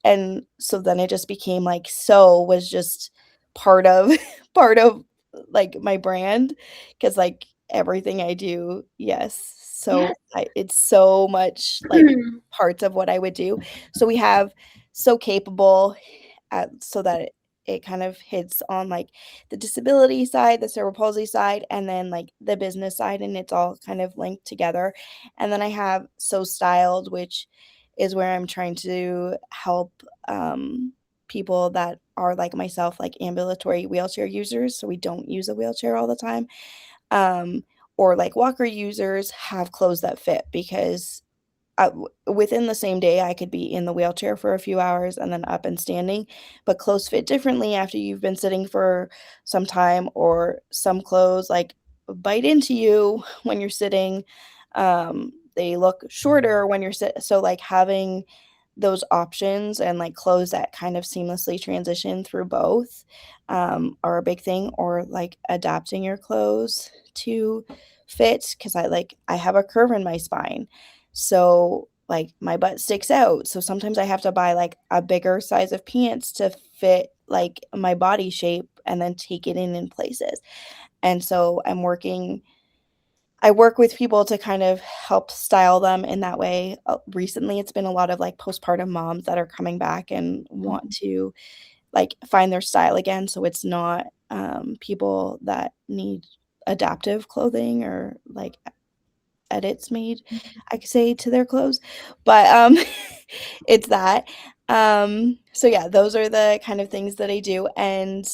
And so then it just became, like, "So" was just part of part of, like, my brand, because like, everything I do, yes. Yeah. So I it's so much, like, parts of what I would do. So we have So Capable, so that it kind of hits on, like, the disability side, the cerebral palsy side, and then, like, the business side, and it's all kind of linked together. And then I have So Styled, which is where I'm trying to help, people that are like myself, like ambulatory wheelchair users, so we don't use a wheelchair all the time, um, or like walker users have clothes that fit, because within the same day, I could be in the wheelchair for a few hours and then up and standing, but clothes fit differently after you've been sitting for some time, or some clothes, like, bite into you when you're sitting. They look shorter when you're so, like, having those options and, like, clothes that kind of seamlessly transition through both, are a big thing, or, like, adapting your clothes to fit, because I have a curve in my spine. So, like, my butt sticks out, so sometimes I have to buy, like, a bigger size of pants to fit, like, my body shape and then take it in places. And so I work with people to kind of help style them in that way. Recently, it's been a lot of, like, postpartum moms that are coming back and want to, like, find their style again, so it's not, people that need adaptive clothing, or, like, edits made, I could say, to their clothes, but, it's that. So yeah, those are the kind of things that I do, and,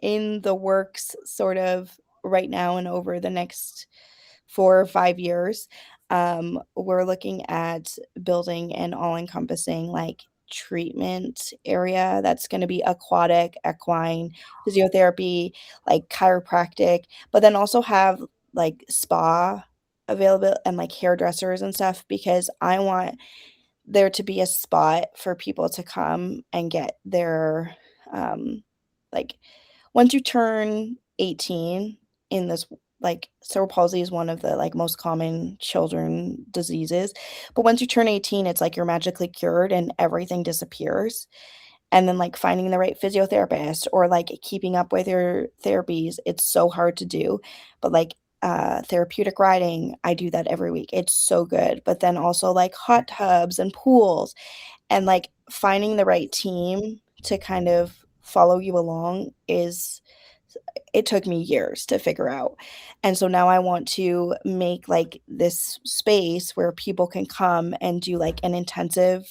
in the works sort of right now and over the next 4 or 5 years, we're looking at building an all-encompassing, like, treatment area that's gonna be aquatic, equine, physiotherapy, like, chiropractic, but then also have, like, spa available, and, like, hairdressers and stuff, because I want there to be a spot for people to come and get their, like, once you turn 18 in this, like, cerebral palsy is one of the, like, most common children diseases, but once you turn 18, it's like you're magically cured and everything disappears, and then, like, finding the right physiotherapist, or, like, keeping up with your therapies, it's so hard to do, but, like, therapeutic riding, I do that every week, it's so good, but then also, like, hot tubs and pools, and, like, finding the right team to kind of follow you along is it took me years to figure out, and so now I want to make, like, this space where people can come and do, like, an intensive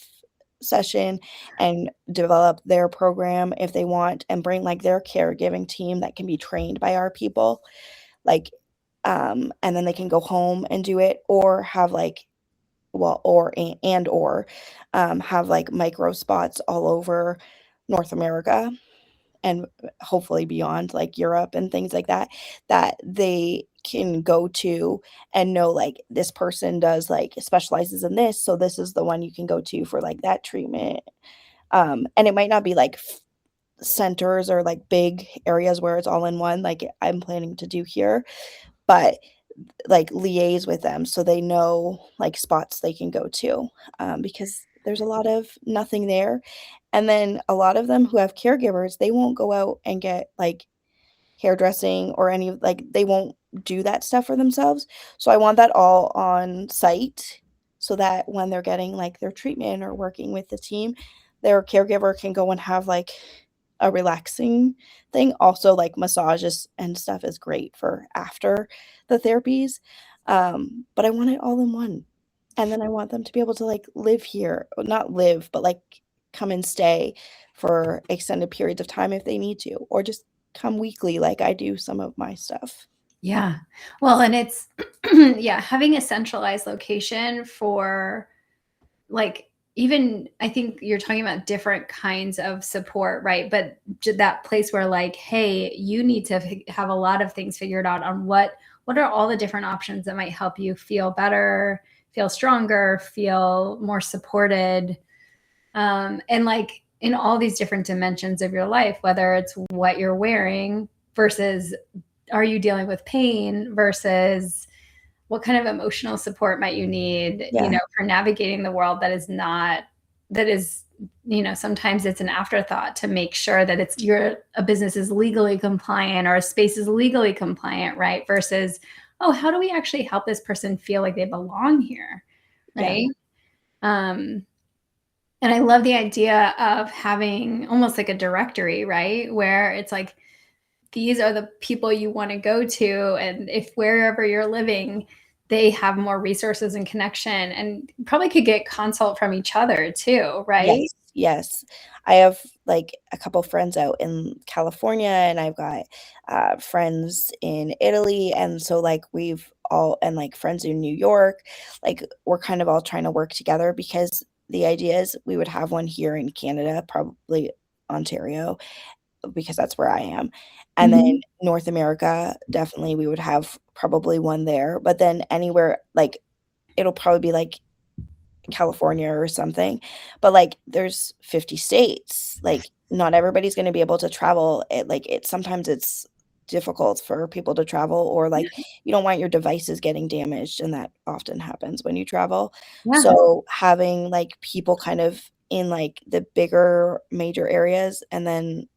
session and develop their program if they want, and bring, like, their caregiving team that can be trained by our people, like, and then they can go home and do it, or have, like, well, or have, like, micro spots all over North America, and hopefully beyond, like Europe and things like that, that they can go to and know, like, this person does, like, specializes in this, so this is the one you can go to for, like, that treatment. And it might not be, like, centers or, like, big areas where it's all in one, like I'm planning to do here, but, like, liaise with them so they know, like, spots they can go to, because there's a lot of nothing there, and then a lot of them who have caregivers, they won't go out and get, like, hairdressing or any of like, they won't do that stuff for themselves, so I want that all on site, so that when they're getting, like, their treatment or working with the team, their caregiver can go and have, like, a relaxing thing. Also, like, massages and stuff is great for after the therapies, but I want it all in one, and then I want them to be able to, like, live here, or not live, but, like, come and stay for extended periods of time if they need to, or just come weekly like I do some of my stuff. Yeah. Well, and it's yeah, having a centralized location for like even I think you're talking about different kinds of support, right? But that place where like, hey, you need to have a lot of things figured out on what are all the different options that might help you feel better, feel stronger, feel more supported. And like in all these different dimensions of your life, whether it's what you're wearing versus are you dealing with pain versus what kind of emotional support might you need, Yeah. for navigating the world that is, sometimes it's an afterthought to make sure that a business is legally compliant or a space is legally compliant, right? Versus, oh, how do we actually help this person feel like they belong here, Yeah. right? And I love the idea of having almost like a directory, right? Where it's like, these are the people you want to go to. And if wherever you're living, they have more resources and connection and probably could get consult from each other too, right? Yes, yes. I have, like, a couple friends out in California, and I've got, friends in Italy, and so, like, we've all and, like, friends in New York, like, we're kind of all trying to work together because the idea is we would have one here in Canada, probably Ontario, because that's where I am, and then Mhm. North America, definitely, we would have probably one there, but then anywhere, like, it'll probably be, like, California or something, but, like, there's 50 states, like, not everybody's gonna be able to travel, sometimes it's difficult for people to travel or, like, you don't want your devices getting damaged, and that often happens when you travel, Yeah. so having, like, people kind of in, like, the bigger major areas, and then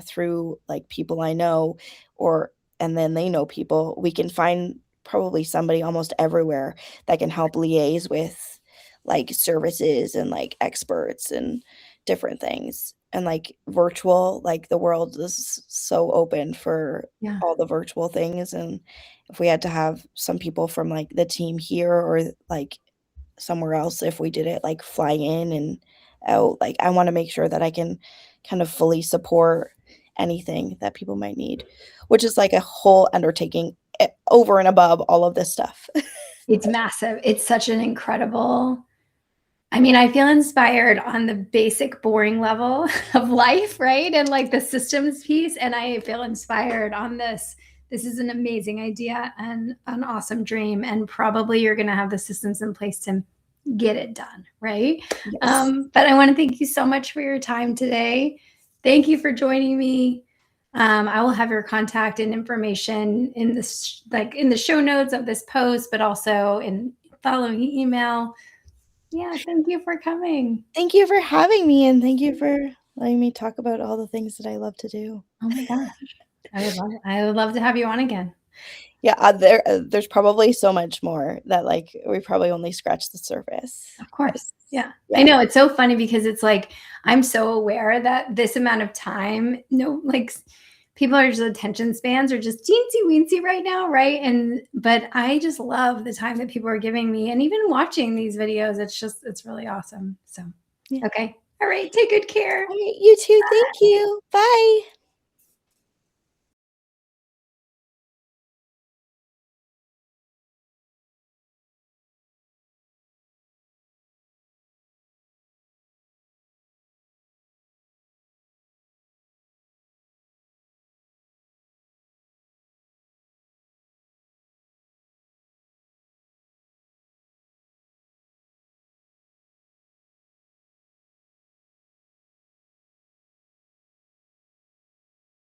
through, like, people I know or and then they know people, we can find probably somebody almost everywhere that can help liaise with, like, services and, like, experts and different things, and, like, virtual, like, the world is so open for Yeah. all the virtual things, and if we had to have some people from, like, the team here or, like, somewhere else, if we did it, like, fly in and out, like, I wanna make sure that I can kind of fully support anything that people might need, which is, like, a whole undertaking, over and above all of this stuff. It's massive. It's such an incredible, I mean, I feel inspired on the basic boring level of life, right? And like the systems piece. And I feel inspired on this. This is an amazing idea and an awesome dream. And probably you're going to have the systems in place to get it done, right? Yes. But I want to thank you so much for your time today. Thank you for joining me. I will have your contact and information in this, like in the show notes of this post, but also in following email. Yeah, thank you for coming. Thank you for having me, and thank you for letting me talk about all the things that I love to do. Oh my gosh. I would love to have you on again. Yeah, there's probably so much more that, like, we probably only scratched the surface. Of course. Yeah. I Yeah. know it's so funny because it's like I'm so aware that this amount of time, no, like people are just attention spans are just teensy weensy right now, right? And but I just love the time that people are giving me and even watching these videos. It's really awesome. So Yeah. okay. All right. Take good care. Alright, you too, thank you. Bye.